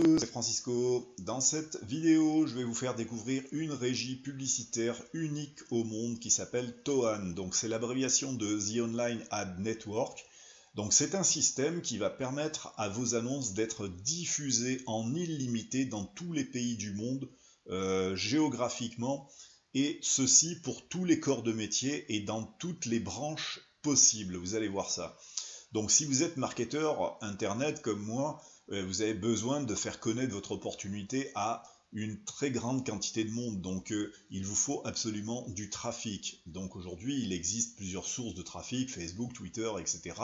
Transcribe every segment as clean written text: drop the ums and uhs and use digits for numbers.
tous, c'est Francisco. Dans cette vidéo, je vais vous faire découvrir une régie publicitaire unique au monde qui s'appelle TOAN. Donc c'est l'abréviation de The Online Ad Network. Donc c'est un système qui va permettre à vos annonces d'être diffusées en illimité dans tous les pays du monde, géographiquement, et ceci pour tous les corps de métier et dans toutes les branches possibles. Vous allez voir ça. Donc si vous êtes marketeur internet comme moi, vous avez besoin de faire connaître votre opportunité à une très grande quantité de monde. Donc il vous faut absolument du trafic. Donc aujourd'hui, il existe plusieurs sources de trafic, Facebook, Twitter, etc.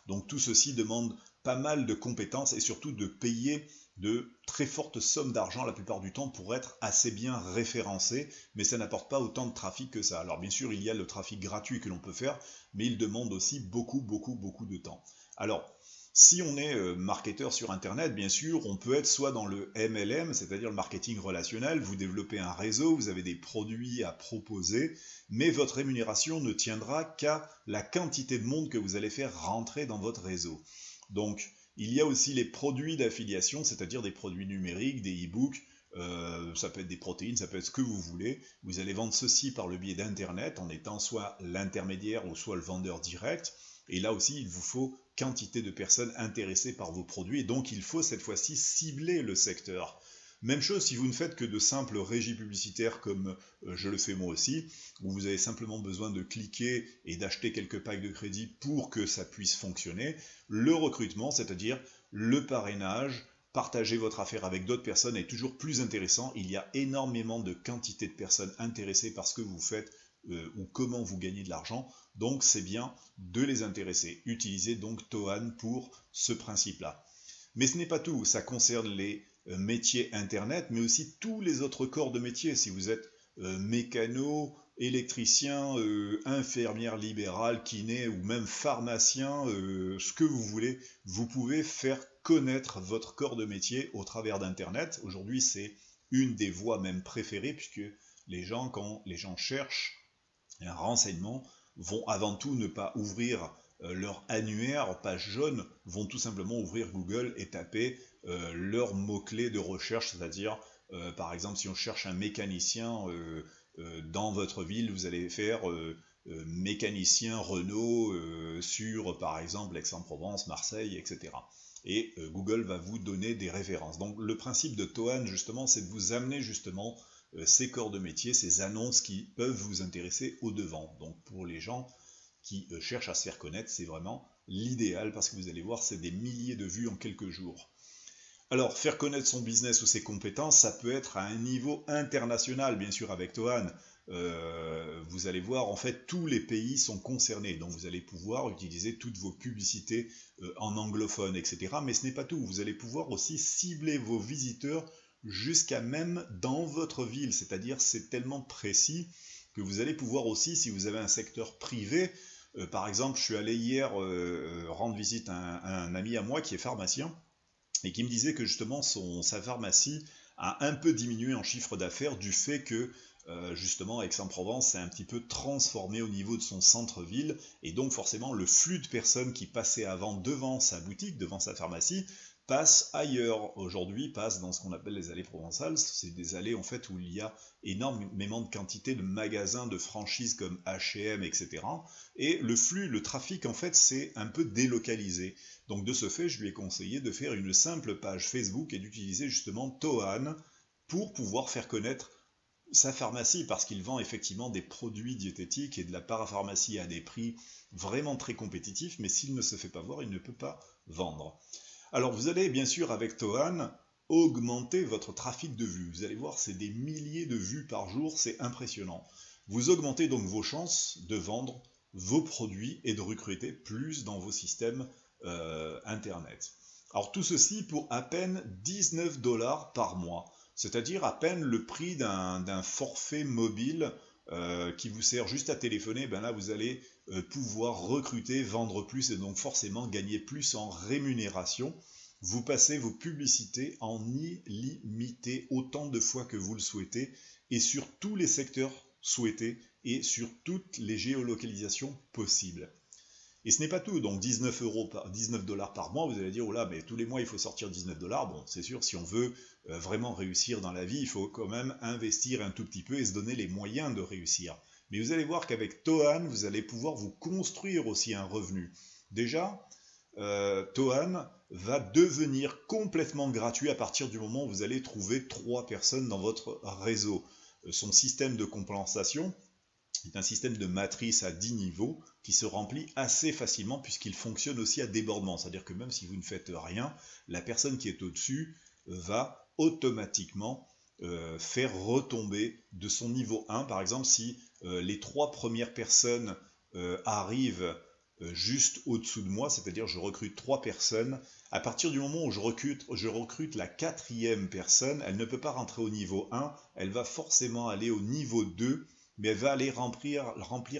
Donc tout ceci demande pas mal de compétences et surtout de payer de très fortes sommes d'argent la plupart du temps pour être assez bien référencé, mais ça n'apporte pas autant de trafic que ça. Alors bien sûr, il y a le trafic gratuit que l'on peut faire, mais il demande aussi beaucoup de temps. Alors, si on est marketeur sur Internet, bien sûr, on peut être soit dans le MLM, c'est-à-dire le marketing relationnel, vous développez un réseau, vous avez des produits à proposer, mais votre rémunération ne tiendra qu'à la quantité de monde que vous allez faire rentrer dans votre réseau. Donc, il y a aussi les produits d'affiliation, c'est-à-dire des produits numériques, des e-books, ça peut être des protéines, ça peut être ce que vous voulez. Vous allez vendre ceci par le biais d'Internet, en étant soit l'intermédiaire ou soit le vendeur direct. Et là aussi, il vous faut quantité de personnes intéressées par vos produits, et donc il faut cette fois-ci cibler le secteur. Même chose si vous ne faites que de simples régies publicitaires comme je le fais moi aussi, où vous avez simplement besoin de cliquer et d'acheter quelques packs de crédit pour que ça puisse fonctionner. Le recrutement, c'est-à-dire le parrainage, partager votre affaire avec d'autres personnes est toujours plus intéressant. Il y a énormément de quantité de personnes intéressées par ce que vous faites ou comment vous gagnez de l'argent. Donc c'est bien de les intéresser. Utilisez donc TOAN pour ce principe-là. Mais ce n'est pas tout, ça concerne les métiers Internet, mais aussi tous les autres corps de métier. Si vous êtes mécano, électricien, infirmière libérale, kiné ou même pharmacien, ce que vous voulez, vous pouvez faire connaître votre corps de métier au travers d'Internet. Aujourd'hui, c'est une des voies même préférées, puisque les gens, quand les gens cherchent un renseignement, vont avant tout ne pas ouvrir leur annuaire, page jaune, vont tout simplement ouvrir Google et taper leurs mots-clés de recherche, c'est-à-dire, par exemple, si on cherche un mécanicien dans votre ville, vous allez faire mécanicien Renault sur, par exemple, Aix-en-Provence, Marseille, etc. Et Google va vous donner des références. Donc le principe de TOAN, justement, c'est de vous amener justement ces corps de métier, ces annonces qui peuvent vous intéresser au devant. Donc pour les gens qui cherchent à se faire connaître, c'est vraiment l'idéal parce que vous allez voir, c'est des milliers de vues en quelques jours. Alors, faire connaître son business ou ses compétences, ça peut être à un niveau international, bien sûr, avec TOAN. Vous allez voir, en fait, tous les pays sont concernés. Donc, vous allez pouvoir utiliser toutes vos publicités en anglophone, etc. Mais ce n'est pas tout. Vous allez pouvoir aussi cibler vos visiteurs jusqu'à même dans votre ville. C'est-à-dire, c'est tellement précis que vous allez pouvoir aussi, si vous avez un secteur privé, par exemple, je suis allé hier rendre visite à un ami à moi qui est pharmacien, et qui me disait que justement sa pharmacie a un peu diminué en chiffre d'affaires du fait que justement Aix-en-Provence s'est un petit peu transformé au niveau de son centre-ville, et donc forcément le flux de personnes qui passaient avant devant sa boutique, devant sa pharmacie, passe ailleurs. Aujourd'hui, passe dans ce qu'on appelle les allées provençales. C'est des allées en fait où il y a énormément de quantité de magasins, de franchises comme H&M, etc. Et le flux, le trafic en fait, c'est un peu délocalisé. Donc de ce fait, je lui ai conseillé de faire une simple page Facebook et d'utiliser justement TOAN pour pouvoir faire connaître sa pharmacie, parce qu'il vend effectivement des produits diététiques et de la parapharmacie à des prix vraiment très compétitifs, mais s'il ne se fait pas voir, il ne peut pas vendre. Alors vous allez bien sûr avec TOAN augmenter votre trafic de vues. Vous allez voir, c'est des milliers de vues par jour, c'est impressionnant. Vous augmentez donc vos chances de vendre vos produits et de recruter plus dans vos systèmes Internet. Alors tout ceci pour à peine 19 $ par mois, c'est-à-dire à peine le prix d'un forfait mobile qui vous sert juste à téléphoner. Ben là vous allez pouvoir recruter, vendre plus et donc forcément gagner plus en rémunération. Vous passez vos publicités en illimité autant de fois que vous le souhaitez et sur tous les secteurs souhaités et sur toutes les géolocalisations possibles. Et ce n'est pas tout, donc 19 $, par mois, vous allez dire, oh là, mais tous les mois il faut sortir 19 $. Bon, c'est sûr, si on veut vraiment réussir dans la vie, il faut quand même investir un tout petit peu et se donner les moyens de réussir. Mais vous allez voir qu'avec Tohan, vous allez pouvoir vous construire aussi un revenu. Déjà, Tohan va devenir complètement gratuit à partir du moment où vous allez trouver 3 personnes dans votre réseau. Son système de compensation est un système de matrice à 10 niveaux qui se remplit assez facilement puisqu'il fonctionne aussi à débordement. C'est-à-dire que même si vous ne faites rien, la personne qui est au-dessus va automatiquement faire retomber de son niveau 1. Par exemple, si les 3 premières personnes arrivent juste au-dessous de moi, c'est-à-dire je recrute 3 personnes, à partir du moment où je recrute la 4e personne, elle ne peut pas rentrer au niveau 1, elle va forcément aller au niveau 2, mais elle va aller remplir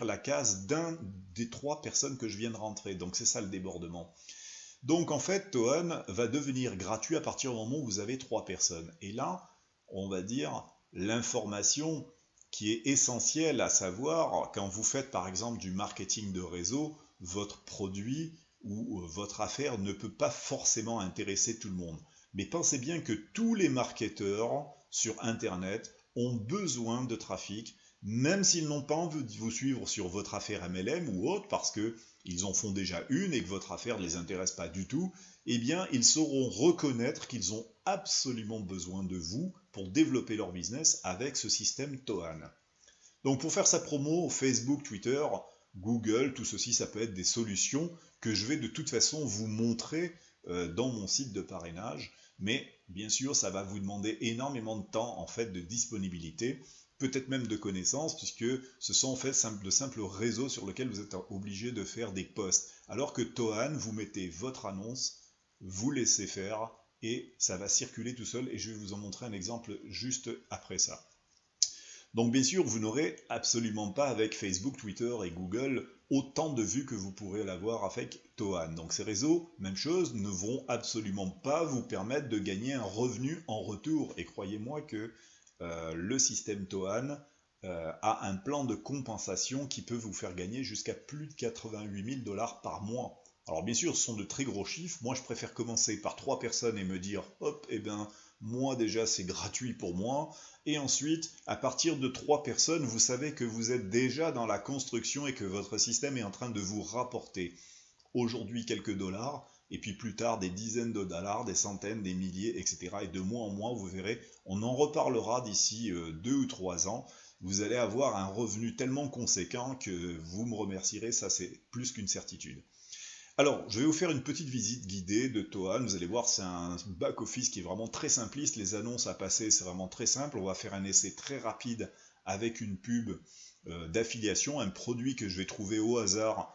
la case d'un des 3 personnes que je viens de rentrer. Donc c'est ça le débordement. Donc en fait, Tohan va devenir gratuit à partir du moment où vous avez 3 personnes. Et là, on va dire l'information qui est essentielle à savoir, quand vous faites par exemple du marketing de réseau, votre produit ou votre affaire ne peut pas forcément intéresser tout le monde. Mais pensez bien que tous les marketeurs sur Internet ont besoin de trafic, même s'ils n'ont pas envie de vous suivre sur votre affaire MLM ou autre, parce qu'ils en font déjà une et que votre affaire ne les intéresse pas du tout, eh bien, ils sauront reconnaître qu'ils ont absolument besoin de vous pour développer leur business avec ce système Tohan. Donc, pour faire sa promo, Facebook, Twitter, Google, tout ceci, ça peut être des solutions que je vais de toute façon vous montrer dans mon site de parrainage. Mais bien sûr, ça va vous demander énormément de temps, en fait, de disponibilité, peut-être même de connaissances, puisque ce sont en fait de simples réseaux sur lesquels vous êtes obligé de faire des posts. Alors que Tohan, vous mettez votre annonce, vous laissez faire, et ça va circuler tout seul, et je vais vous en montrer un exemple juste après ça. Donc bien sûr, vous n'aurez absolument pas avec Facebook, Twitter et Google autant de vues que vous pourrez l'avoir avec Tohan. Donc ces réseaux, même chose, ne vont absolument pas vous permettre de gagner un revenu en retour. Et croyez-moi que le système Tohan a un plan de compensation qui peut vous faire gagner jusqu'à plus de 88 000 $ par mois. Alors bien sûr, ce sont de très gros chiffres. Moi, je préfère commencer par 3 personnes et me dire, hop, eh ben, moi déjà, c'est gratuit pour moi. Et ensuite, à partir de 3 personnes, vous savez que vous êtes déjà dans la construction et que votre système est en train de vous rapporter aujourd'hui quelques dollars, et puis plus tard des dizaines de dollars, des centaines, des milliers, etc. Et de mois en mois, vous verrez, on en reparlera d'ici 2 ou 3 ans. Vous allez avoir un revenu tellement conséquent que vous me remercierez, ça c'est plus qu'une certitude. Alors, je vais vous faire une petite visite guidée de Tohan. Vous allez voir, c'est un back-office qui est vraiment très simpliste. Les annonces à passer, c'est vraiment très simple. On va faire un essai très rapide avec une pub d'affiliation, un produit que je vais trouver au hasard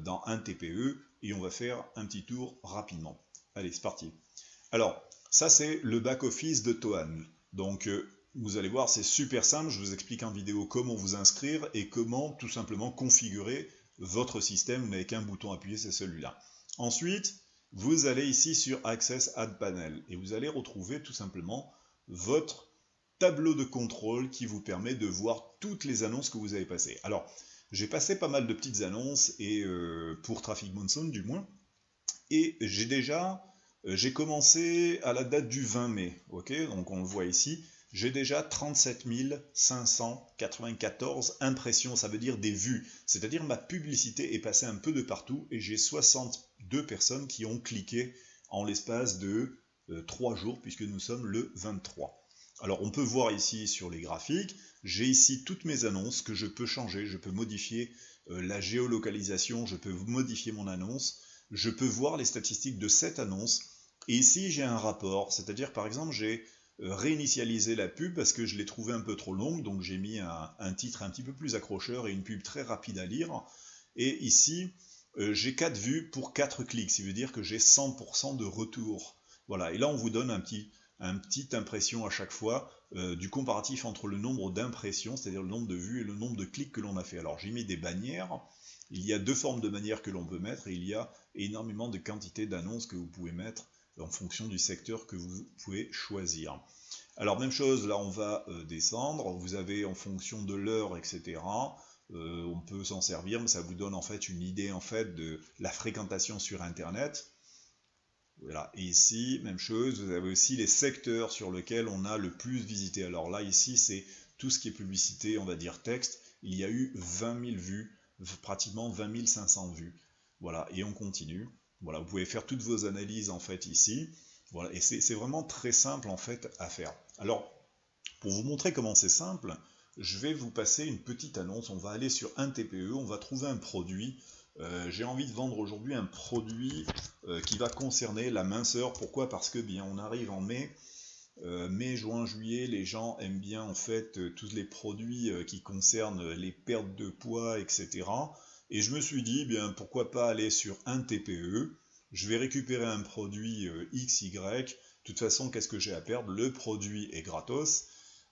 dans un TPE. Et on va faire un petit tour rapidement. Allez, c'est parti. Alors, ça c'est le back-office de Tohan. Donc, vous allez voir, c'est super simple. Je vous explique en vidéo comment vous inscrire et comment tout simplement configurer votre système. Vous n'avez qu'un bouton appuyé, c'est celui-là. Ensuite, vous allez ici sur Access Ad Panel et vous allez retrouver tout simplement votre tableau de contrôle qui vous permet de voir toutes les annonces que vous avez passées. Alors, j'ai passé pas mal de petites annonces et pour Traffic Monsoon du moins, et j'ai commencé à la date du 20 mai, ok, donc on le voit ici. J'ai déjà 37 594 impressions, ça veut dire des vues. C'est-à-dire ma publicité est passée un peu de partout et j'ai 62 personnes qui ont cliqué en l'espace de 3 jours puisque nous sommes le 23. Alors on peut voir ici sur les graphiques, j'ai ici toutes mes annonces que je peux changer, je peux modifier la géolocalisation, je peux modifier mon annonce, je peux voir les statistiques de cette annonce. Et ici j'ai un rapport, c'est-à-dire par exemple j'ai réinitialiser la pub parce que je l'ai trouvé un peu trop longue, donc j'ai mis un titre un petit peu plus accrocheur et une pub très rapide à lire. Et ici, j'ai 4 vues pour 4 clics, ce qui veut dire que j'ai 100% de retour. Voilà, et là on vous donne un petite impression à chaque fois du comparatif entre le nombre d'impressions, c'est-à-dire le nombre de vues et le nombre de clics que l'on a fait. Alors j'ai mis des bannières, il y a 2 formes de bannières que l'on peut mettre, et il y a énormément de quantités d'annonces que vous pouvez mettre en fonction du secteur que vous pouvez choisir. Alors même chose, là on va descendre, vous avez en fonction de l'heure, etc. on peut s'en servir, mais ça vous donne en fait une idée en fait de la fréquentation sur Internet. Voilà, et ici, même chose, vous avez aussi les secteurs sur lesquels on a le plus visité. Alors là, ici, c'est tout ce qui est publicité, on va dire texte. Il y a eu 20 000 vues, pratiquement 20 500 vues. Voilà, et on continue. Voilà, vous pouvez faire toutes vos analyses en fait ici. Voilà, et c'est vraiment très simple en fait à faire. Alors, pour vous montrer comment c'est simple, je vais vous passer une petite annonce. On va aller sur un TPE, on va trouver un produit. J'ai envie de vendre aujourd'hui un produit qui va concerner la minceur. Pourquoi? Parce que bien on arrive en mai. Mai, juin, juillet, les gens aiment bien en fait tous les produits qui concernent les pertes de poids, etc. Et je me suis dit, bien pourquoi pas aller sur un TPE. Je vais récupérer un produit XY. De toute façon, qu'est-ce que j'ai à perdre? Le produit est gratos.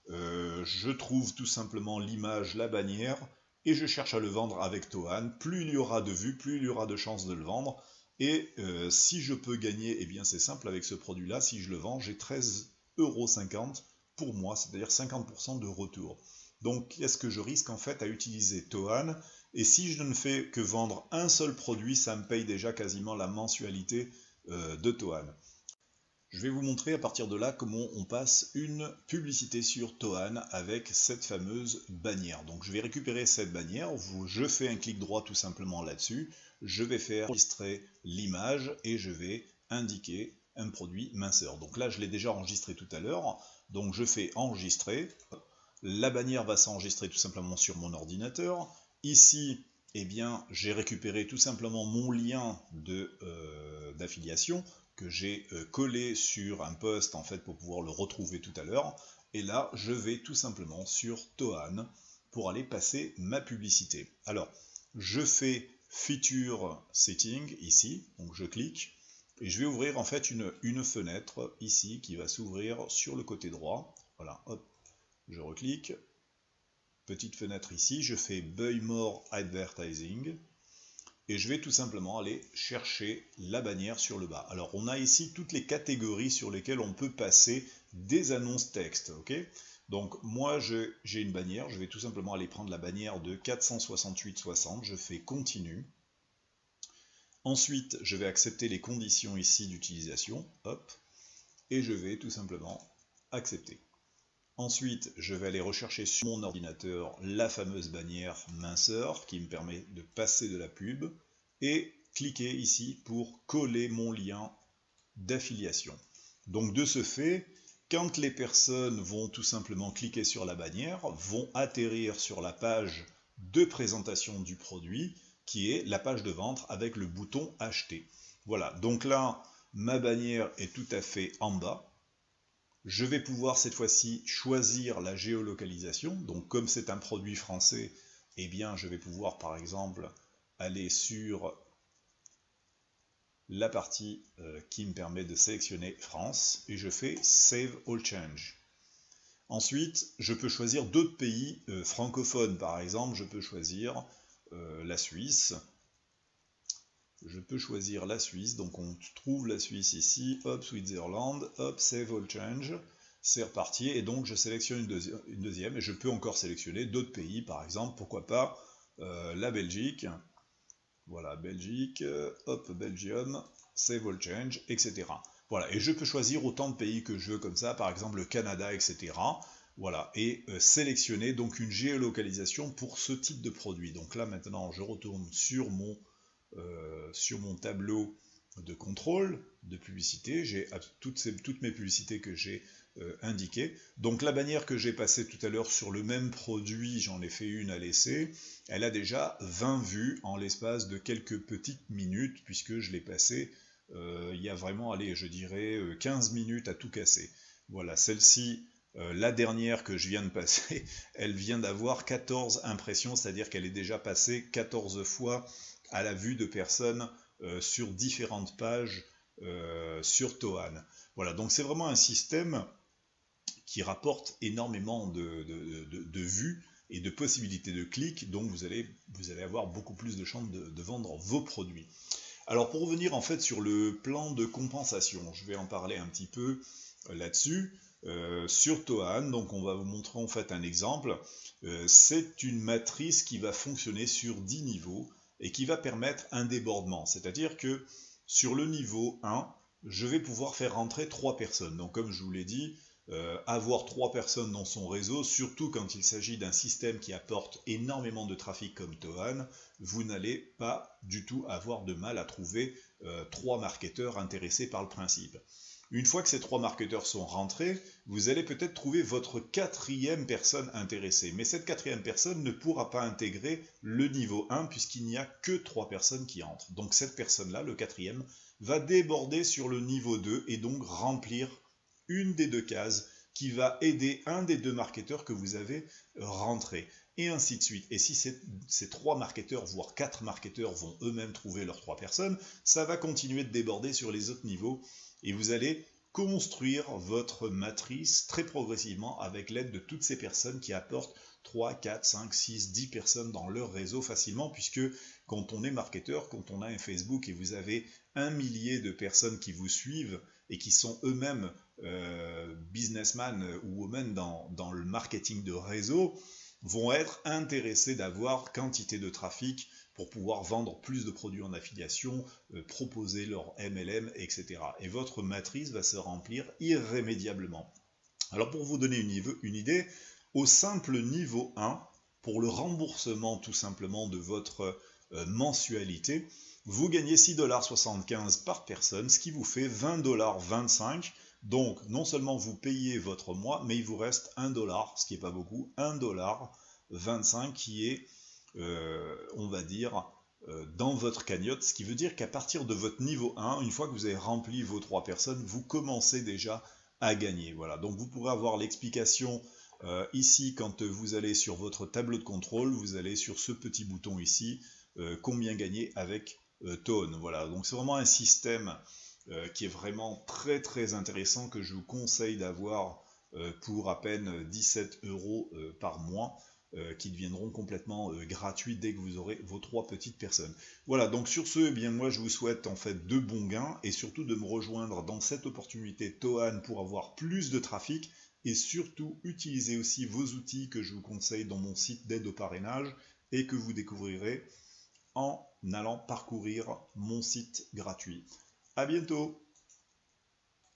Je trouve tout simplement l'image, la bannière, et je cherche à le vendre avec Tohan. Plus il y aura de vues, plus il y aura de chances de le vendre. Et si je peux gagner, eh bien c'est simple avec ce produit-là, si je le vends, j'ai 13,50 € pour moi, c'est-à-dire 50% de retour. Donc qu'est-ce que je risque en fait à utiliser Tohan? Et si je ne fais que vendre un seul produit, ça me paye déjà quasiment la mensualité de Tohan. Je vais vous montrer à partir de là comment on passe une publicité sur Tohan avec cette fameuse bannière. Donc je vais récupérer cette bannière, je fais un clic droit tout simplement là-dessus, je vais faire enregistrer l'image et je vais indiquer un produit minceur. Donc là je l'ai déjà enregistré tout à l'heure, donc je fais enregistrer, la bannière va s'enregistrer tout simplement sur mon ordinateur. Ici, eh bien, j'ai récupéré tout simplement mon lien d'affiliation que j'ai collé sur un post en fait pour pouvoir le retrouver tout à l'heure. Et là, je vais tout simplement sur Tohan pour aller passer ma publicité. Alors, je fais Feature Setting ici, donc je clique et je vais ouvrir en fait une fenêtre ici qui va s'ouvrir sur le côté droit. Voilà, hop, je reclique. Petite fenêtre ici, je fais Buy More Advertising. Et je vais tout simplement aller chercher la bannière sur le bas. Alors on a ici toutes les catégories sur lesquelles on peut passer des annonces texte. Ok, donc moi j'ai une bannière, je vais tout simplement aller prendre la bannière de 468,60, je fais continue. Ensuite je vais accepter les conditions ici d'utilisation, hop, et je vais tout simplement accepter. Ensuite, je vais aller rechercher sur mon ordinateur la fameuse bannière minceur qui me permet de passer de la pub et cliquer ici pour coller mon lien d'affiliation. Donc de ce fait, quand les personnes vont tout simplement cliquer sur la bannière, vont atterrir sur la page de présentation du produit qui est la page de vente avec le bouton acheter. Voilà, donc là, ma bannière est tout à fait en bas. Je vais pouvoir cette fois-ci choisir la géolocalisation. Donc comme c'est un produit français, eh bien je vais pouvoir par exemple aller sur la partie qui me permet de sélectionner France et je fais Save All Change. Ensuite, je peux choisir d'autres pays francophones. Par exemple, je peux choisir la Suisse. Je peux choisir la Suisse, donc on trouve la Suisse ici, hop, Switzerland, hop, Save All Change, c'est reparti, et donc je sélectionne une deuxième, et je peux encore sélectionner d'autres pays, par exemple, pourquoi pas la Belgique, voilà, Belgique, hop, Belgium, Save All Change, etc. Voilà, et je peux choisir autant de pays que je veux comme ça, par exemple le Canada, etc. Voilà, et sélectionner donc une géolocalisation pour ce type de produit. Donc là maintenant, je retourne sur mon tableau de contrôle de publicité, j'ai toutes mes publicités que j'ai indiquées. Donc la bannière que j'ai passée tout à l'heure sur le même produit, j'en ai fait une à l'essai, elle a déjà 20 vues en l'espace de quelques petites minutes, puisque je l'ai passée il y a vraiment, allez, je dirais 15 minutes à tout casser. Voilà, celle-ci, la dernière que je viens de passer, elle vient d'avoir 14 impressions, c'est-à-dire qu'elle est déjà passée 14 fois à la vue de personnes sur différentes pages sur Tohan. Voilà, donc c'est vraiment un système qui rapporte énormément de vues et de possibilités de clics, donc vous allez avoir beaucoup plus de chances de vendre vos produits. Alors pour revenir en fait sur le plan de compensation, je vais en parler un petit peu là-dessus. sur Toan. Donc on va vous montrer en fait un exemple. C'est une matrice qui va fonctionner sur 10 niveaux et qui va permettre un débordement. C'est-à-dire que sur le niveau 1, je vais pouvoir faire rentrer 3 personnes. Donc comme je vous l'ai dit, avoir 3 personnes dans son réseau, surtout quand il s'agit d'un système qui apporte énormément de trafic comme Toan, vous n'allez pas du tout avoir de mal à trouver 3 marketeurs intéressés par le principe. Une fois que ces 3 marketeurs sont rentrés, vous allez peut-être trouver votre 4e personne intéressée. Mais cette 4e personne ne pourra pas intégrer le niveau 1 puisqu'il n'y a que 3 personnes qui entrent. Donc cette personne-là, le 4e, va déborder sur le niveau 2 et donc remplir une des 2 cases qui va aider un des 2 marketeurs que vous avez rentré. Et ainsi de suite. Et si ces 3 marketeurs, voire 4 marketeurs vont eux-mêmes trouver leurs 3 personnes, ça va continuer de déborder sur les autres niveaux. Et vous allez construire votre matrice très progressivement avec l'aide de toutes ces personnes qui apportent 3, 4, 5, 6, 10 personnes dans leur réseau facilement, puisque quand on est marketeur, quand on a un Facebook et vous avez 1 millier de personnes qui vous suivent et qui sont eux-mêmes businessmen ou women dans le marketing de réseau, vont être intéressés d'avoir quantité de trafic pour pouvoir vendre plus de produits en affiliation, proposer leur MLM, etc. Et votre matrice va se remplir irrémédiablement. Alors pour vous donner une idée, au simple niveau 1, pour le remboursement tout simplement de votre mensualité, vous gagnez 6,75$ par personne, ce qui vous fait 20,25$. Donc non seulement vous payez votre mois, mais il vous reste 1$, ce qui n'est pas beaucoup, 1,25$ qui est, on va dire, dans votre cagnotte, ce qui veut dire qu'à partir de votre niveau 1, une fois que vous avez rempli vos 3 personnes, vous commencez déjà à gagner. Voilà, donc vous pourrez avoir l'explication ici quand vous allez sur votre tableau de contrôle, vous allez sur ce petit bouton ici, combien gagner avec Toan. Voilà, donc c'est vraiment un système qui est vraiment très très intéressant que je vous conseille d'avoir pour à peine 17€ par mois. Qui deviendront complètement gratuits dès que vous aurez vos 3 petites personnes. Voilà, donc sur ce, eh bien moi je vous souhaite en fait de bons gains et surtout de me rejoindre dans cette opportunité Toan pour avoir plus de trafic et surtout utiliser aussi vos outils que je vous conseille dans mon site d'aide au parrainage et que vous découvrirez en allant parcourir mon site gratuit. À bientôt!